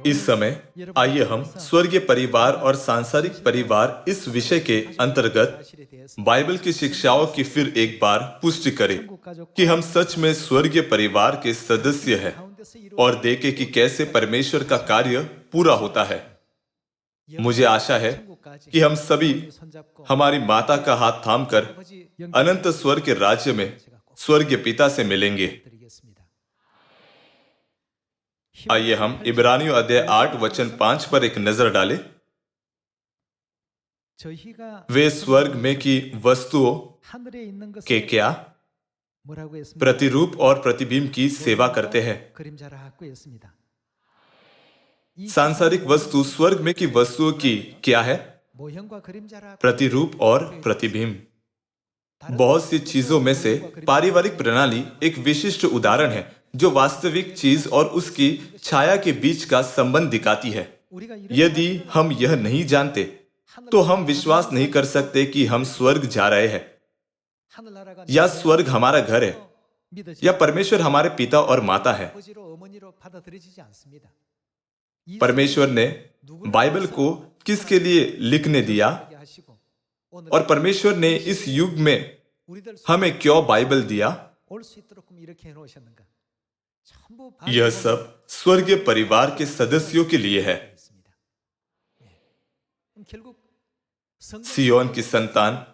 इस समय आइए हम स्वर्गीय परिवार और सांसारिक परिवार इस विषय के अंतर्गत बाइबल की शिक्षाओं की फिर एक बार पुष्टि करें कि हम सच में स्वर्गीय परिवार के सदस्य हैं और देखें कि कैसे परमेश्वर का कार्य पूरा होता है। मुझे आशा है कि हम सभी हमारी माता का हाथ थामकर अनंत स्वर्ग के राज्य में स्वर्गीय पिता से मिलेंगे। आइए हम इब्रानियों अध्याय 8 वचन 5 पर एक नजर डालें। वे स्वर्ग में की वस्तुओं के क्या प्रतिरूप और प्रतिबिंब की सेवा करते हैं। सांसारिक वस्तु स्वर्ग में की वस्तुओं की क्या है? प्रतिरूप और प्रतिबिंब। बहुत सी चीजों में से पारिवारिक प्रणाली एक विशिष्ट उदाहरण है जो वास्तविक चीज और उसकी छाया के बीच का संबंध दिखाती है। यदि हम यह नहीं जानते तो हम विश्वास नहीं कर सकते कि हम स्वर्ग जा रहे हैं या स्वर्ग हमारा घर है या परमेश्वर हमारे पिता और माता है। परमेश्वर ने बाइबल को किसके लिए लिखने दिया और परमेश्वर ने इस युग में हमें क्यों बाइबल दिया? यह सब स्वर्गीय परिवार के सदस्यों के लिए है। सियोन की संतान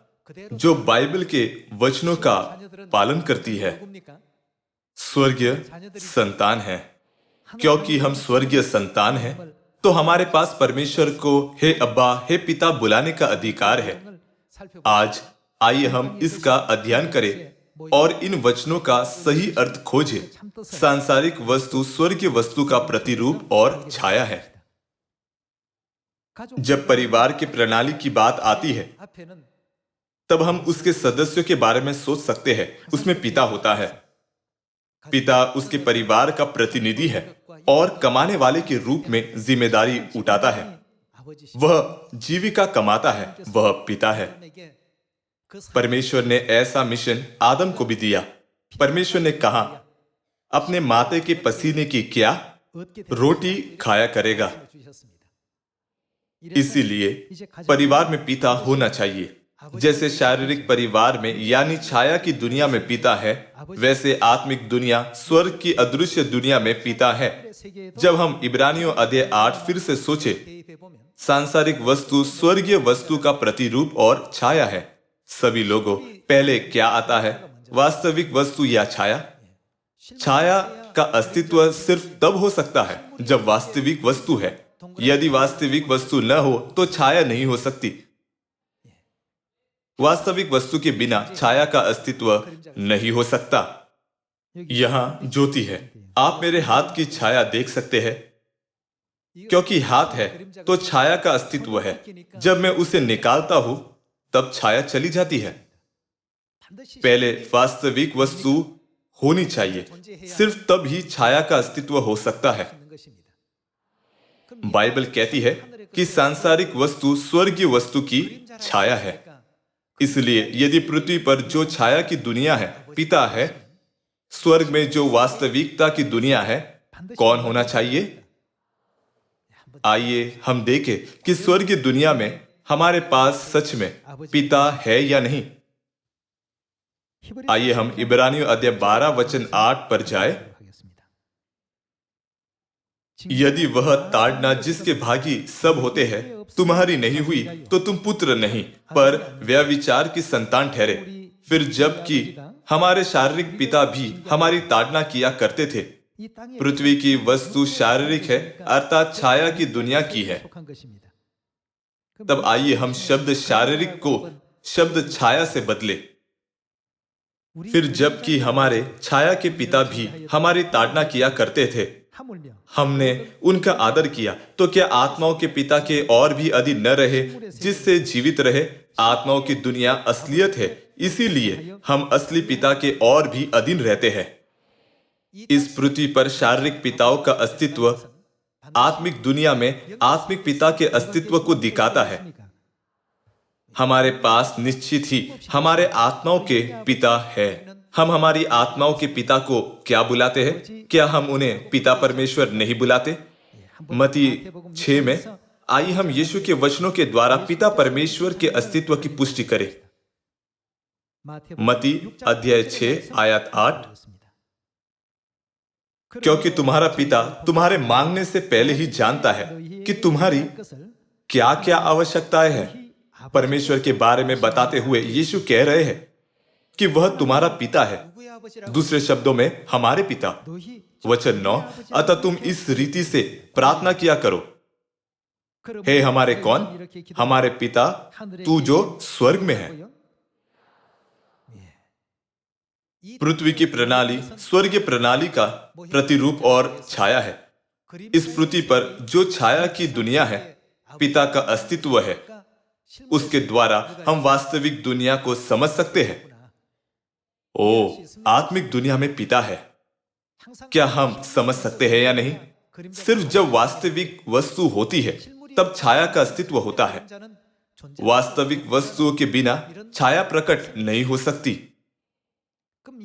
जो बाइबल के वचनों का पालन करती है स्वर्गीय संतान है। क्योंकि हम स्वर्गीय संतान हैं तो हमारे पास परमेश्वर को हे अब्बा हे पिता बुलाने का अधिकार है। आज आइए हम इसका अध्ययन करें और इन वचनों का सही अर्थ खोजें। सांसारिक वस्तु स्वर्गीय वस्तु का प्रतिरूप और छाया है। जब परिवार की प्रणाली की बात आती है तब हम उसके सदस्यों के बारे में सोच सकते हैं। उसमें पिता होता है। पिता उसके परिवार का प्रतिनिधि है और कमाने वाले के रूप में जिम्मेदारी उठाता है। वह जीविका कमाता है, वह पिता है। परमेश्वर ने ऐसा मिशन आदम को भी दिया। परमेश्वर ने कहा अपने माते के पसीने की क्या रोटी खाया करेगा। इसीलिए परिवार में पिता होना चाहिए। जैसे शारीरिक परिवार में यानी छाया की दुनिया में पिता है, वैसे आत्मिक दुनिया स्वर्ग की अदृश्य दुनिया में पिता है। जब हम इब्रानियों अध्याय 8 फिर से सोचे, सांसारिक वस्तु स्वर्गीय वस्तु का प्रतिरूप और छाया है। सभी लोगों पहले क्या आता है, वास्तविक वस्तु या छाया? छाया का अस्तित्व सिर्फ तब हो सकता है जब वास्तविक वस्तु है। यदि वास्तविक वस्तु न हो तो छाया नहीं हो सकती। वास्तविक वस्तु के बिना छाया का अस्तित्व नहीं हो सकता। यहां ज्योति है। आप मेरे हाथ की छाया देख सकते हैं। क्योंकि हाथ है तो छाया का अस्तित्व है। जब मैं उसे निकालता हूं तब छाया चली जाती है। पहले वास्तविक वस्तु होनी चाहिए, सिर्फ तब ही छाया का अस्तित्व हो सकता है। बाइबल कहती है कि सांसारिक वस्तु स्वर्गीय वस्तु की छाया है। इसलिए यदि पृथ्वी पर जो छाया की दुनिया है पिता है, स्वर्ग में जो वास्तविकता की दुनिया है कौन होना चाहिए? आइए हम देखें कि स्वर्गीय दुनिया में हमारे पास सच में पिता है या नहीं। आइए हम इब्रानियों अध्याय 12 वचन 8 पर जाए। यदि वह ताड़ना जिसके भागी सब होते हैं तुम्हारी नहीं हुई तो तुम पुत्र नहीं पर व्यभिचार की संतान ठहरे। फिर जबकि हमारे शारीरिक पिता भी हमारी ताड़ना किया करते थे। पृथ्वी की वस्तु शारीरिक है अर्थात छाया की दुनिया की है। तब आइए हम शब्द शारीरिक को शब्द छाया से बदले। फिर जबकि हमारे छाया के पिता भी हमारी ताड़ना किया करते थे, हमने उनका आदर किया, तो क्या आत्माओं के पिता के और भी अधीन न रहे जिससे जीवित रहे? आत्माओं की दुनिया असलियत है, इसीलिए हम असली पिता के और भी अधीन रहते हैं। इस पृथ्वी पर शारीरिक पिताओं का अस्तित्व आत्मिक दुनिया में आत्मिक पिता के अस्तित्व को दिखाता है। हमारे पास निश्चित ही हमारे आत्माओं के पिता है। हम हमारी आत्माओं के पिता को क्या बुलाते हैं? क्या हम उन्हें पिता परमेश्वर नहीं बुलाते? मत्ती 6 में आइए हम यीशु के वचनों के द्वारा पिता परमेश्वर के अस्तित्व की पुष्टि करें। मत्ती अध्याय 6 आयत 8, क्योंकि तुम्हारा पिता तुम्हारे मांगने से पहले ही जानता है कि तुम्हारी क्या क्या आवश्यकताएं हैं। परमेश्वर के बारे में बताते हुए यीशु कह रहे हैं कि वह तुम्हारा पिता है, दूसरे शब्दों में हमारे पिता। वचन 9, अतः तुम इस रीति से प्रार्थना किया करो, हे हमारे कौन? हमारे पिता तू जो स्वर्ग में है। पृथ्वी की प्रणाली स्वर्गीय प्रणाली का प्रतिरूप और छाया है। इस पृथ्वी पर जो छाया की दुनिया है, पिता का अस्तित्व है। उसके द्वारा हम वास्तविक दुनिया को समझ सकते हैं। ओ, आत्मिक दुनिया में पिता है, क्या हम समझ सकते हैं या नहीं? सिर्फ जब वास्तविक वस्तु होती है तब छाया का अस्तित्व होता है। वास्तविक वस्तुओं के बिना छाया प्रकट नहीं हो सकती।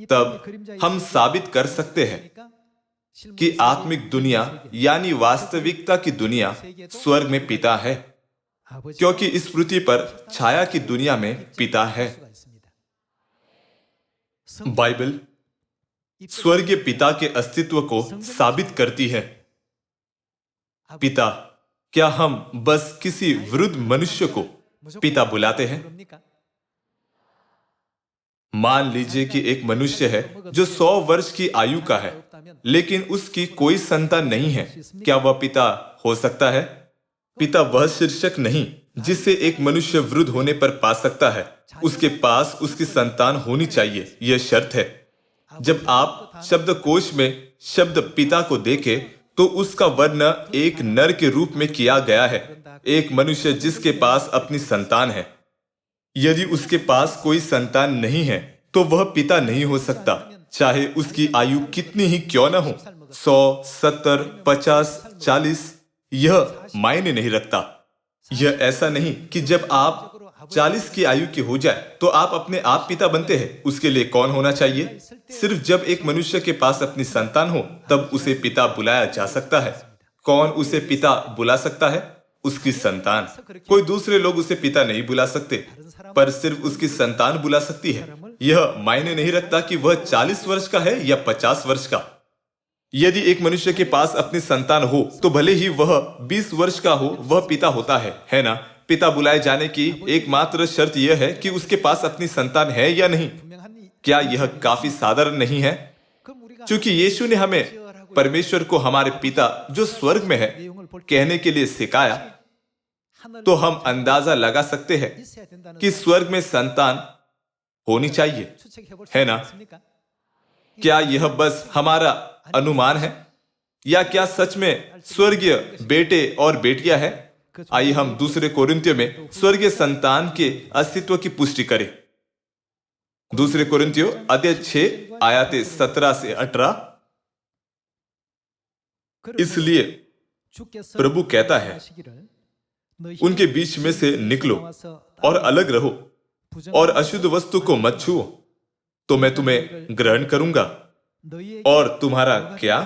तब हम साबित कर सकते हैं कि आत्मिक दुनिया यानी वास्तविकता की दुनिया स्वर्ग में पिता है, क्योंकि इस पृथ्वी पर छाया की दुनिया में पिता है। बाइबल स्वर्गीय पिता के अस्तित्व को साबित करती है। पिता, क्या हम बस किसी वृद्ध मनुष्य को पिता बुलाते हैं? मान लीजिए कि एक मनुष्य है जो 100 वर्ष की आयु का है, लेकिन उसकी कोई संतान नहीं है। क्या वह पिता हो सकता है? पिता वह शीर्षक नहीं जिसे एक मनुष्य वृद्ध होने पर पा सकता है। उसके पास उसकी संतान होनी चाहिए, यह शर्त है। जब आप शब्दकोश में शब्द पिता को देखें तो उसका वर्ण एक नर के रूप में किया गया है, एक मनुष्य जिसके पास अपनी संतान है। यदि उसके पास कोई संतान नहीं है तो वह पिता नहीं हो सकता, चाहे उसकी आयु कितनी ही क्यों न हो, 100, 70, 50, 40, यह मायने नहीं रखता। यह ऐसा नहीं कि जब आप 40 की आयु के हो जाए तो आप अपने आप पिता बनते हैं। उसके लिए कौन होना चाहिए? सिर्फ जब एक मनुष्य के पास अपनी संतान हो तब उसे पिता बुलाया जा सकता है। कौन उसे पिता बुला सकता है? उसकी संतान। कोई दूसरे लोग उसे पिता नहीं बुला सकते, पर सिर्फ उसकी संतान बुला सकती है। यह मायने नहीं रखता कि वह 40 वर्ष का है या 50 वर्ष का। यदि एक मनुष्य के पास अपनी संतान हो तो भले ही वह 20 वर्ष का हो, वह पिता होता है ना? पिता बुलाए जाने की एकमात्र शर्त यह है कि उसके पास अपनी संतान है या नहीं। क्या यह काफी साधारण नहीं है? क्योंकि यीशु ने हमें परमेश्वर को हमारे पिता जो स्वर्ग में है कहने के लिए सिखाया, तो हम अंदाजा लगा सकते हैं कि स्वर्ग में संतान होनी चाहिए, है ना? क्या यह बस हमारा अनुमान है या क्या सच में स्वर्गीय बेटे और बेटियां हैं? आइए हम दूसरे कोरिन्थियों में स्वर्गीय संतान के अस्तित्व की पुष्टि करें। दूसरे कोरिन्थियों अध्याय 6 आयतें 17 से 18। इसलिए प्रभु कहता है, उनके बीच में से निकलो और अलग रहो और अशुद्ध वस्तु को मत छुओ, तो मैं तुम्हें ग्रहण करूंगा और तुम्हारा क्या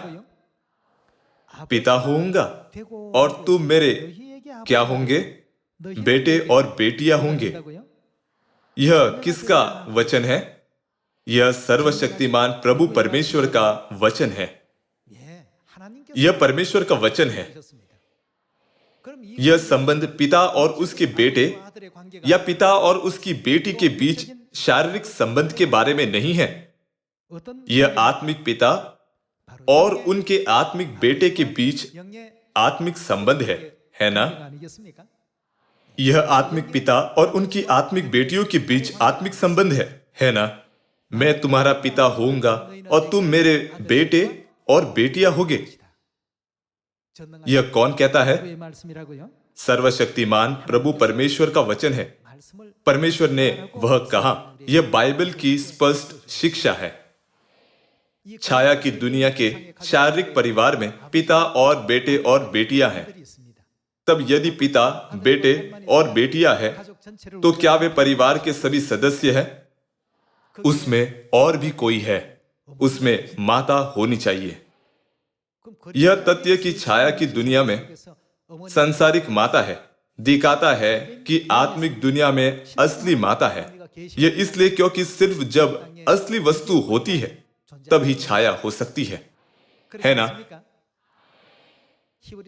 पिता होऊंगा और तुम मेरे क्या होंगे? बेटे और बेटियां होंगे। यह किसका वचन है? यह सर्वशक्तिमान प्रभु परमेश्वर का वचन है। यह परमेश्वर का वचन है। यह संबंध पिता और उसके बेटे या पिता और उसकी बेटी के बीच शारीरिक संबंध के बारे में नहीं है। यह आत्मिक पिता और उनके आत्मिक बेटे के बीच आत्मिक संबंध है ना? यह आत्मिक पिता और उनकी आत्मिक बेटियों के बीच आत्मिक संबंध है ना? मैं तुम्हारा पिता होऊंगा और तुम मेरे बेटे और बेटियां होगे। यह कौन कहता है? सर्वशक्तिमान प्रभु परमेश्वर का वचन है। परमेश्वर ने वह कहा। यह बाइबल की स्पष्ट शिक्षा है। छाया की दुनिया के शारीरिक परिवार में पिता और बेटे और बेटियां हैं। तब यदि पिता, बेटे और बेटियां हैं, तो क्या वे परिवार के सभी सदस्य हैं? उसमें और भी कोई है। उसमें माता होनी चाहिए। यह तथ्य की छाया की दुनिया में सांसारिक माता है दिखाता है कि आत्मिक दुनिया में असली माता है। यह इसलिए क्योंकि सिर्फ जब असली वस्तु होती है तभी छाया हो सकती है ना?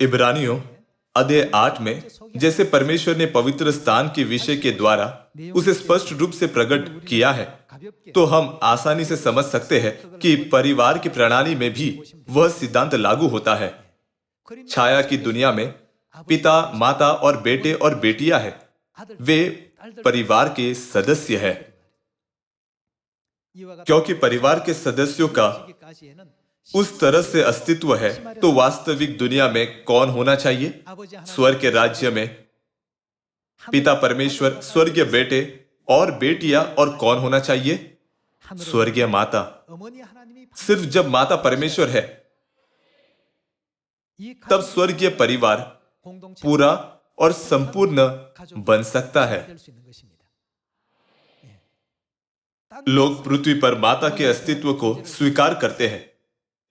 इब्रानियों अध्याय 8 में जैसे परमेश्वर ने पवित्र स्थान के विषय के द्वारा उसे स्पष्ट रूप से प्रकट किया है, तो हम आसानी से समझ सकते हैं कि परिवार की प्रणाली में भी वह सिद्धांत लागू होता है। छाया की दुनिया में पिता, माता और बेटे और बेटियां हैं। वे परिवार के सदस्य हैं। क्योंकि परिवार के सदस्यों का उस तरह से अस्तित्व है, तो वास्तविक दुनिया में कौन होना चाहिए? स्वर्ग के राज्य में पिता परमेश्वर, स्वर्गीय बेटे और बेटियां, और कौन होना चाहिए? स्वर्गीय माता। सिर्फ जब माता परमेश्वर है तब स्वर्गीय परिवार पूरा और संपूर्ण बन सकता है। लोग पृथ्वी पर माता के अस्तित्व को स्वीकार करते हैं,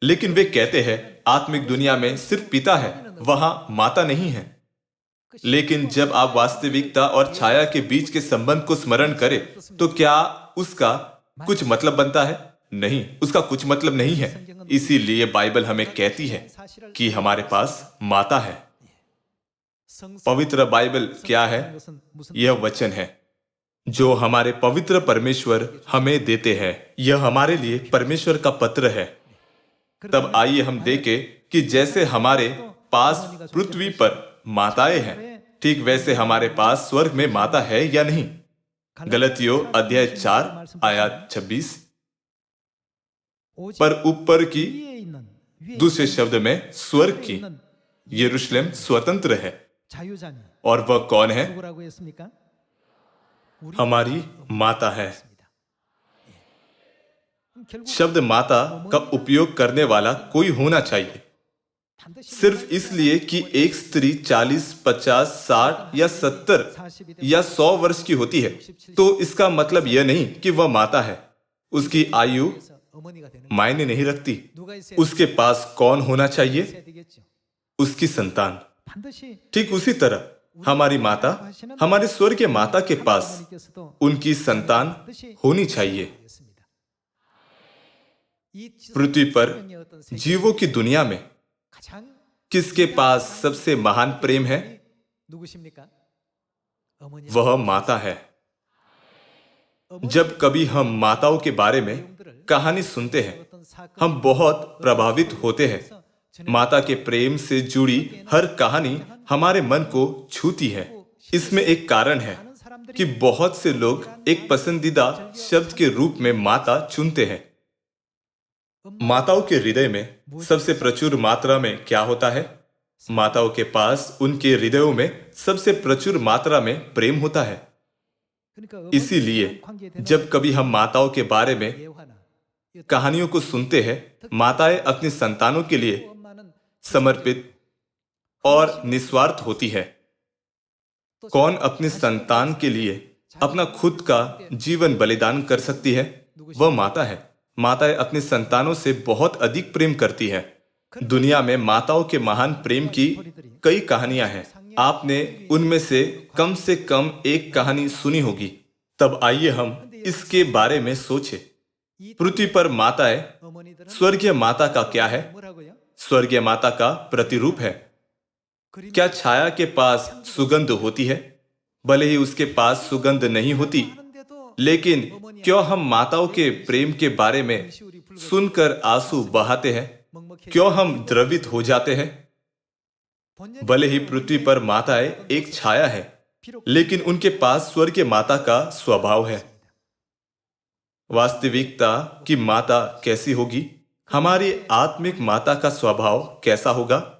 लेकिन वे कहते हैं आत्मिक दुनिया में सिर्फ पिता है, वहां माता नहीं है। लेकिन जब आप वास्तविकता और छाया के बीच के संबंध को स्मरण करें, तो क्या उसका कुछ मतलब बनता है? नहीं, उसका कुछ मतलब नहीं है। इसीलिए बाइबल हमें कहती है कि हमारे पास माता है। पवित्र बाइबल क्या है? यह वचन है जो हमारे पवित्र परमेश्वर हमें देते हैं। यह हमारे लिए परमेश्वर का पत्र है। तब आइए हम देखें कि जैसे हमारे पास पृथ्वी पर माताएं हैं, ठीक वैसे हमारे पास स्वर्ग में माता है या नहीं। गलतियों अध्याय 4 आयत 26। पर ऊपर की, दूसरे शब्द में स्वर्ग की, यरूशलेम स्वतंत्र है। और वह कौन है? हमारी माता है। शब्द माता का उपयोग करने वाला कोई होना चाहिए। सिर्फ इसलिए कि एक स्त्री 40, 50, 60 या 70 या 100 वर्ष की होती है, तो इसका मतलब यह नहीं कि वह माता है। उसकी आयु मायने नहीं रखती। उसके पास कौन होना चाहिए? उसकी संतान। ठीक उसी तरह हमारी माता, हमारे स्वर्गीय माता के पास उनकी संतान होनी चाहिए। पृथ्वी पर जीवों की दुनिया में किसके पास सबसे महान प्रेम है? वह माता है। जब कभी हम माताओं के बारे में कहानी सुनते हैं, हम बहुत प्रभावित होते हैं। माता के प्रेम से जुड़ी हर कहानी हमारे मन को छूती है। इसमें एक कारण है कि बहुत से लोग एक पसंदीदा शब्द के रूप में माता चुनते हैं। माताओं के हृदय में सबसे प्रचुर मात्रा में क्या होता है? माताओं के पास उनके हृदयों में सबसे प्रचुर मात्रा में प्रेम होता है। इसीलिए जब कभी हम माताओं के बारे में कहानियों को सुनते हैं, माताएं अपनी संतानों के लिए समर्पित और निस्वार्थ होती है। कौन अपनी संतान के लिए अपना खुद का जीवन बलिदान कर सकती है? वह माता है। माताएं अपनी संतानों से बहुत अधिक प्रेम करती है। दुनिया में माताओं के महान प्रेम की कई कहानियां हैं। आपने उनमें से कम एक कहानी सुनी होगी। तब आइए हम इसके बारे में सोचें। पृथ्वी पर माताएं, स्वर्गीय माता का क्या है? स्वर्गीय माता का प्रतिरूप है। क्या छाया के पास सुगंध होती है? भले ही उसके पास सुगंध नहीं होती, लेकिन क्यों हम माताओं के प्रेम के बारे में सुनकर आंसू बहाते हैं? क्यों हम द्रवित हो जाते हैं? भले ही पृथ्वी पर माताएं एक छाया है, लेकिन उनके पास स्वर्गीय माता का स्वभाव है। वास्तविकता की माता कैसी होगी? हमारी आत्मिक माता का स्वभाव कैसा होगा?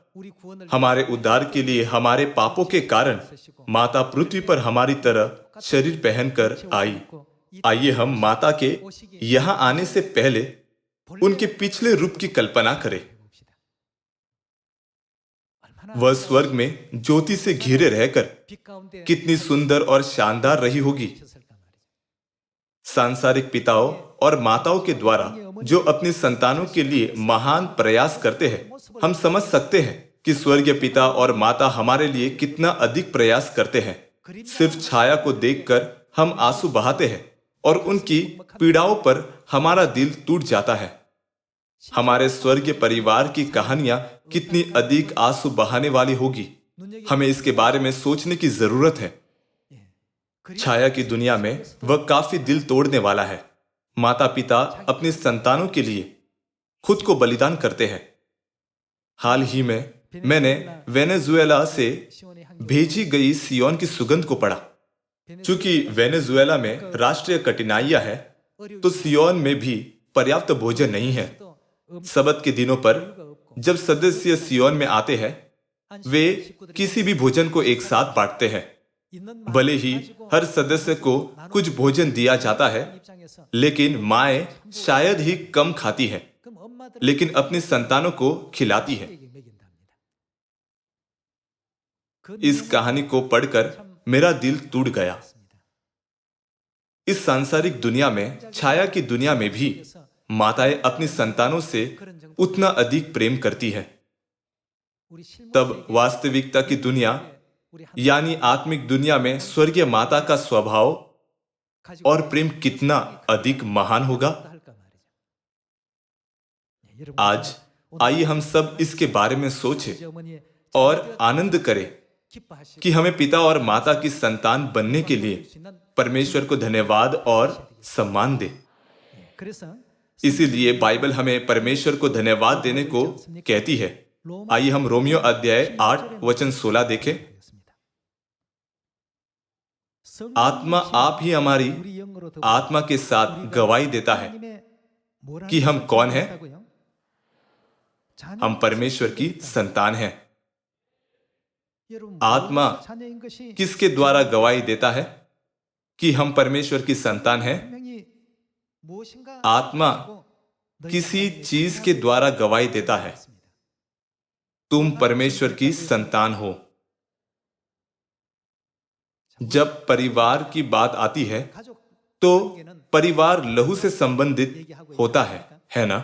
हमारे उद्धार के लिए हमारे पापों के कारण माता पृथ्वी पर हमारी तरह शरीर पहनकर आई। आइए हम माता के यहां आने से पहले उनके पिछले रूप की कल्पना करें। वह स्वर्ग में ज्योति से घिरे रहकर कितनी सुंदर और शानदार रही होगी। सांसारिक पिताओं और माताओं के द्वारा जो अपनी संतानों के लिए महान प्रयास करते हैं, हम समझ सकते हैं कि स्वर्गीय पिता और माता हमारे लिए कितना अधिक प्रयास करते हैं। सिर्फ छाया को देखकर हम आंसू बहाते हैं और उनकी पीड़ाओं पर हमारा दिल टूट जाता है। हमारे स्वर्गीय परिवार की कहानियां कितनी अधिक आंसू बहाने वाली होगी, हमें इसके बारे में सोचने की जरूरत है। छाया की दुनिया में वह काफी दिल तोड़ने वाला है। माता पिता अपनी संतानों के लिए खुद को बलिदान करते हैं। हाल ही में मैंने वेनेजुएला से भेजी गई सियोन की सुगंध को पढ़ा। चूंकि वेनेजुएला में राष्ट्रीय कठिनाइयां है, तो सियोन में भी पर्याप्त भोजन नहीं है। सबत के दिनों पर जब सदस्य सियोन में आते हैं, वे किसी भी भोजन को एक साथ बांटते हैं। भले ही हर सदस्य को कुछ भोजन दिया जाता है, लेकिन माएं शायद ही कम खाती हैं, लेकिन अपनी संतानों को खिलाती है। इस कहानी को पढ़कर मेरा दिल टूट गया। इस सांसारिक दुनिया में, छाया की दुनिया में भी माताएं अपनी संतानों से उतना अधिक प्रेम करती है। तब वास्तविकता की दुनिया यानी आत्मिक दुनिया में स्वर्गीय माता का स्वभाव और प्रेम कितना अधिक महान होगा। आज आइए हम सब इसके बारे में सोचें और आनंद करें कि हमें पिता और माता की संतान बनने के लिए परमेश्वर को धन्यवाद और सम्मान दे। इसीलिए बाइबल हमें परमेश्वर को धन्यवाद देने को कहती है। आइए हम रोमियो अध्याय 8 वचन 16 देखें। आत्मा आप ही हमारी आत्मा के साथ गवाही देता है कि हम कौन हैं। हम परमेश्वर की संतान हैं। आत्मा किसके द्वारा गवाही देता है कि हम परमेश्वर की संतान हैं? आत्मा किसी चीज के द्वारा गवाही देता है। तुम परमेश्वर की संतान हो। जब परिवार की बात आती है, तो परिवार लहू से संबंधित होता है ना?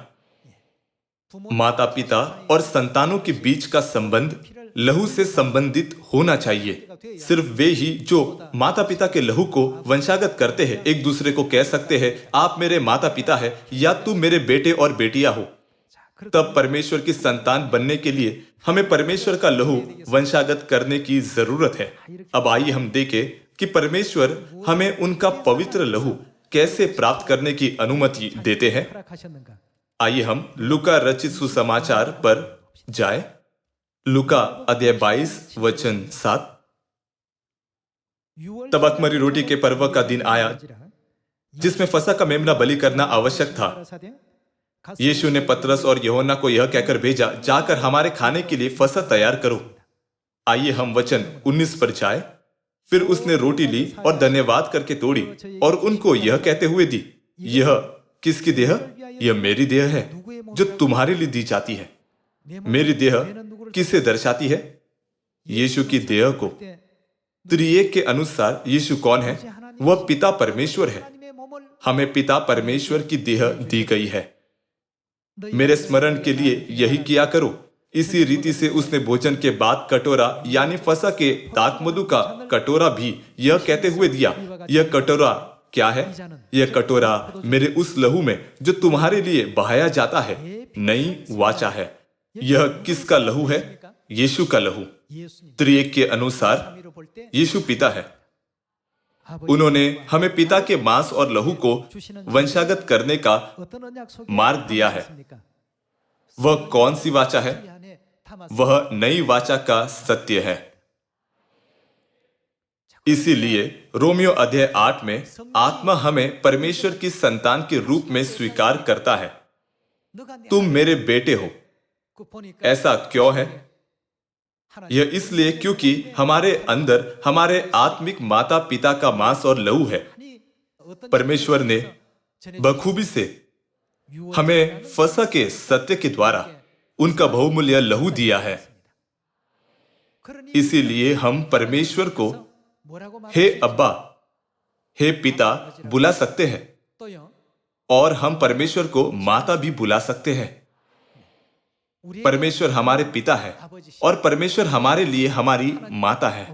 माता पिता और संतानों के बीच का संबंध लहू से संबंधित होना चाहिए। सिर्फ वे ही जो माता पिता के लहू को वंशागत करते हैं, एक दूसरे को कह सकते हैं, आप मेरे माता पिता है या तुम मेरे बेटे और बेटियां हो। तब परमेश्वर की संतान बनने के लिए हमें परमेश्वर का लहू वंशागत करने की जरूरत है। अब आइए हम देखें कि परमेश्वर हमें उनका पवित्र लहू कैसे प्राप्त करने की अनुमति देते हैं। आइए हम लूका रचित सुसमाचार पर जाए। लूका अध्याय 22 वचन 7। तब अख़मीरी रोटी के पर्व का दिन आया, जिसमें फसह का मेमना बलि करना आवश्यक था। यीशु ने पतरस और यूहन्ना को यह कहकर भेजा, जाकर हमारे खाने के लिए फसह तैयार करो। आइए हम वचन 19 पर जाए। फिर उसने रोटी ली और धन्यवाद करके तोड़ी और उनको यह कहते हुए दी, यह किसकी देह? यह मेरी देह है जो तुम्हारे लिए दी जाती है। मेरी देह किसे दर्शाती है? यीशु की देह को। त्रिएक के अनुसार यीशु कौन है? वह पिता परमेश्वर है। हमें पिता परमेश्वर की देह दी गई है। मेरे स्मरण के लिए यही किया करो। इसी रीति से उसने भोजन के बाद कटोरा यानी फसह के दाखमधु का कटोरा भी यह कहते हुए दिया, यह कटोरा क्या है? यह कटोरा मेरे उस लहू में जो तुम्हारे लिए बहाया जाता है, नई वाचा है। यह किसका लहू है? यीशु का लहू। त्रिएक के अनुसार यीशु पिता है। उन्होंने हमें पिता के मांस और लहू को वंशागत करने का मार्ग दिया है। वह कौन सी वाचा है? वह नई वाचा का सत्य है। इसीलिए रोमियो अध्याय 8 में आत्मा हमें परमेश्वर की संतान के रूप में स्वीकार करता है। तुम मेरे बेटे हो। ऐसा क्यों है? यह इसलिए क्योंकि हमारे अंदर हमारे आत्मिक माता पिता का मांस और लहू है। परमेश्वर ने बखूबी से हमें फसह के सत्य के द्वारा उनका बहुमूल्य लहू दिया है। इसीलिए हम परमेश्वर को हे अब्बा, हे पिता बुला सकते हैं और हम परमेश्वर को माता भी बुला सकते हैं। परमेश्वर हमारे पिता है और परमेश्वर हमारे लिए हमारी माता है।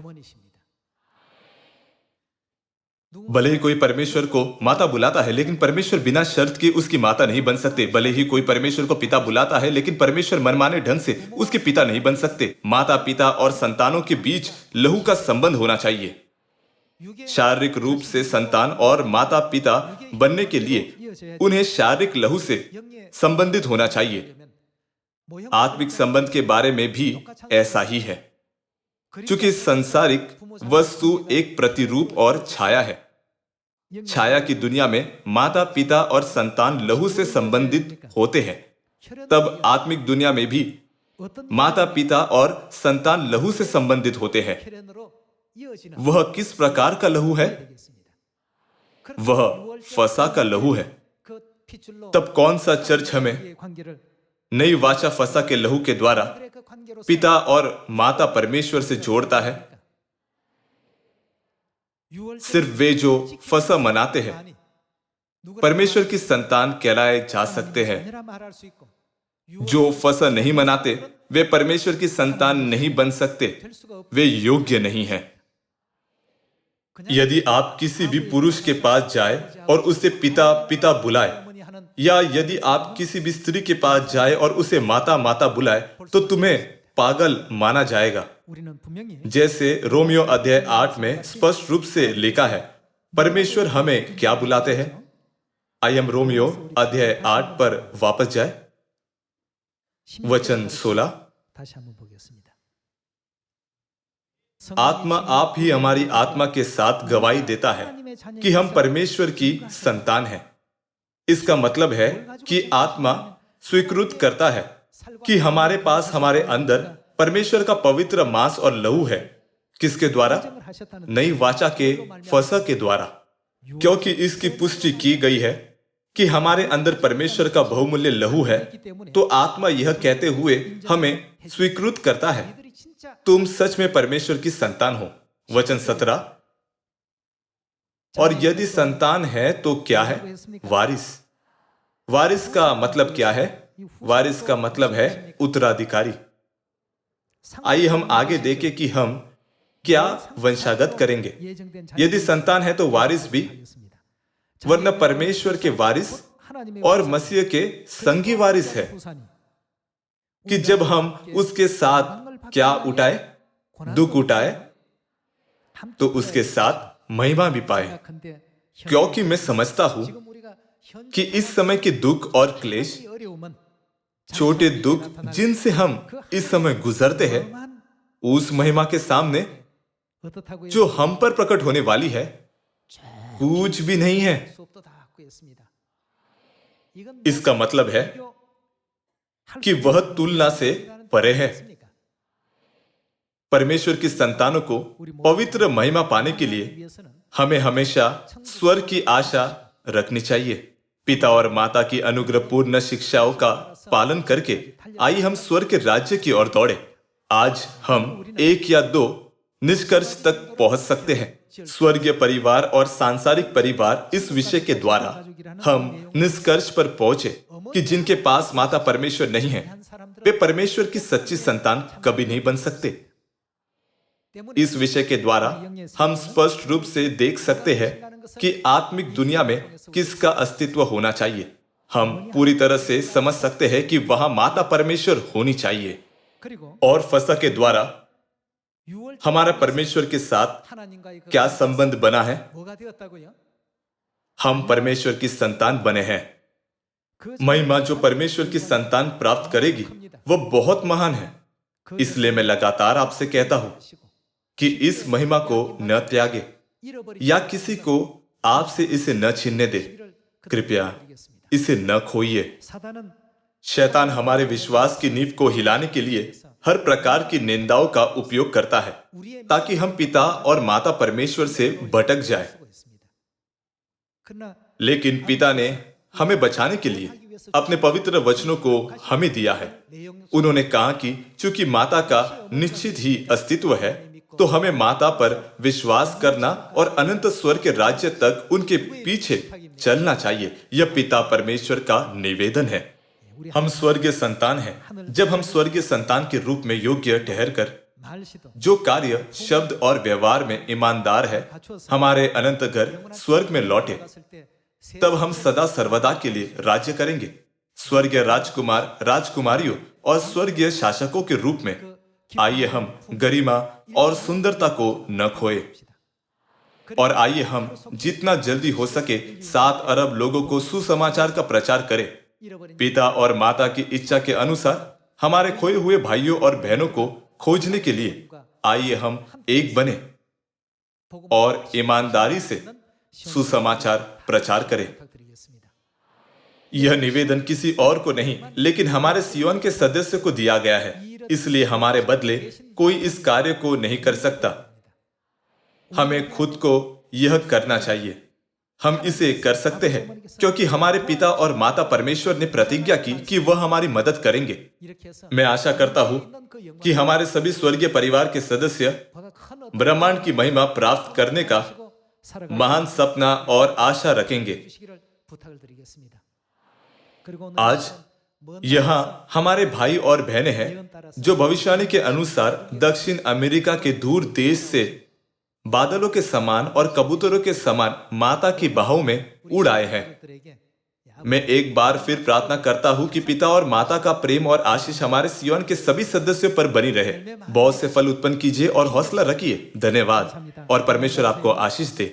भले ही कोई परमेश्वर को माता बुलाता है, लेकिन परमेश्वर बिना शर्त के उसकी माता नहीं बन सकते। भले ही कोई परमेश्वर को पिता बुलाता है, लेकिन परमेश्वर मनमाने ढंग से उसके पिता नहीं बन सकते। माता पिता और संतानों के बीच लहू का संबंध होना चाहिए। शारीरिक रूप से संतान और माता पिता बनने के लिए उन्हें शारीरिक लहू से संबंधित होना चाहिए। आत्मिक संबंध के बारे में भी ऐसा ही है। चूंकि संसारिक वस्तु एक प्रतिरूप और छाया है। छाया की दुनिया में माता पिता और संतान लहू से संबंधित होते हैं, तब आत्मिक दुनिया में भी माता पिता और संतान लहू से संबंधित होते हैं। वह किस प्रकार का लहू है? वह फसा का लहू है। तब कौन सा चर्च हमें नई वाचा फसा के लहू के द्वारा पिता और माता परमेश्वर से जोड़ता है? सिर्फ वे जो फसा मनाते हैं परमेश्वर की संतान कहलाए जा सकते हैं। जो फसा नहीं मनाते वे परमेश्वर की संतान नहीं बन सकते। वे योग्य नहीं हैं। यदि आप किसी भी पुरुष के पास जाए और उसे पिता पिता बुलाए, या यदि आप किसी भी स्त्री के पास जाए और उसे माता माता बुलाए, तो तुम्हें पागल माना जाएगा। जैसे रोमियो अध्याय 8 में स्पष्ट रूप से लिखा है, परमेश्वर हमें क्या बुलाते हैं? आइए हम रोमियो अध्याय 8 पर वापस जाए, वचन 16। आत्मा आप ही हमारी आत्मा के साथ गवाही देता है कि हम परमेश्वर की संतान हैं। इसका मतलब है कि आत्मा स्वीकृत करता है कि हमारे पास हमारे अंदर परमेश्वर का पवित्र मांस और लहू है। किसके द्वारा? नई वाचा के फसह के द्वारा। क्योंकि इसकी पुष्टि की गई है कि हमारे अंदर परमेश्वर का बहुमूल्य लहू है, तो आत्मा यह कहते हुए हमें स्वीकृत करता है, तुम सच में परमेश्वर की संतान हो। वचन 17। और यदि संतान है तो क्या है? वारिस। वारिस का मतलब क्या है? वारिस का मतलब है उत्तराधिकारी। आइए हम आगे देखें कि हम क्या वंशागत करेंगे। यदि संतान है तो वारिस भी, वरना परमेश्वर के वारिस और मसीह के संगी वारिस है, कि जब हम उसके साथ क्या उठाए? दुख उठाए, तो उसके साथ महिमा भी पाए। क्योंकि मैं समझता हूं कि इस समय के दुख और क्लेश, छोटे दुख जिनसे हम इस समय गुजरते हैं, उस महिमा के सामने जो हम पर प्रकट होने वाली है, कुछ भी नहीं है। इसका मतलब है कि वह तुलना से परे है। परमेश्वर की संतानों को पवित्र महिमा पाने के लिए हमें हमेशा स्वर्ग की आशा रखनी चाहिए। पिता और माता की अनुग्रहपूर्ण शिक्षाओं का पालन करके आइए हम स्वर्ग के राज्य की ओर दौड़े। आज हम एक या दो निष्कर्ष तक पहुंच सकते हैं। स्वर्गीय परिवार और सांसारिक परिवार, इस विषय के द्वारा हम निष्कर्ष पर पहुंचे कि जिनके पास माता परमेश्वर नहीं है, वे परमेश्वर की सच्ची संतान कभी नहीं बन सकते। इस विषय के द्वारा हम स्पष्ट रूप से देख सकते हैं कि आत्मिक दुनिया में किसका अस्तित्व होना चाहिए। हम पूरी तरह से समझ सकते हैं कि वहां माता परमेश्वर होनी चाहिए। और फसह के द्वारा हमारा परमेश्वर के साथ क्या संबंध बना है? हम परमेश्वर की संतान बने हैं। महिमा जो परमेश्वर की संतान प्राप्त करेगी वह बहुत महान है। इसलिए मैं लगातार आपसे कहता हूं कि इस महिमा को न त्यागे या किसी को आपसे इसे न छीनने दे। कृपया इसे न खोइए। शैतान हमारे विश्वास की नींव को हिलाने के लिए हर प्रकार की निंदाओं का उपयोग करता है, ताकि हम पिता और माता परमेश्वर से भटक जाए। लेकिन पिता ने हमें बचाने के लिए अपने पवित्र वचनों को हमें दिया है। उन्होंने कहा कि चूंकि माता का निश्चित ही अस्तित्व है, तो हमें माता पर विश्वास करना और अनंत स्वर्ग के राज्य तक उनके पीछे चलना चाहिए। यह पिता परमेश्वर का निवेदन है। हम स्वर्गीय संतान हैं। जब हम स्वर्गीय संतान के रूप में योग्य ठहरकर जो कार्य, शब्द और व्यवहार में ईमानदार है, हमारे अनंत घर स्वर्ग में लौटे, तब हम सदा सर्वदा के लिए राज्य करेंगे, स्वर्गीय राजकुमार, राजकुमारियों और स्वर्गीय शासकों के रूप में। आइए हम गरिमा और सुंदरता को न खोए, और आइए हम जितना जल्दी हो सके 7 अरब लोगों को सुसमाचार का प्रचार करें। पिता और माता की इच्छा के अनुसार हमारे खोए हुए भाइयों और बहनों को खोजने के लिए आइए हम एक बने और ईमानदारी से सुसमाचार प्रचार करें। यह निवेदन किसी और को नहीं, लेकिन हमारे सियोन के सदस्य को दिया गया है, इसलिए हमारे बदले कोई इस कार्य को नहीं कर सकता। हमें खुद को यह करना चाहिए। हम इसे कर सकते हैं क्योंकि हमारे पिता और माता परमेश्वर ने प्रतिज्ञा की कि वह हमारी मदद करेंगे। मैं आशा करता हूं कि हमारे सभी स्वर्गीय परिवार के सदस्य ब्रह्मांड की महिमा प्राप्त करने का महान सपना और आशा रखेंगे। आज यहाँ हमारे भाई और बहनें हैं जो भविष्यवाणी के अनुसार दक्षिण अमेरिका के दूर देश से बादलों के समान और कबूतरों के समान माता की बाहों में उड़ आए हैं। मैं एक बार फिर प्रार्थना करता हूं कि पिता और माता का प्रेम और आशीष हमारे सियोन के सभी सदस्यों पर बनी रहे। बहुत से फल उत्पन्न कीजिए और हौसला रखिए। धन्यवाद और परमेश्वर आपको आशीष दे।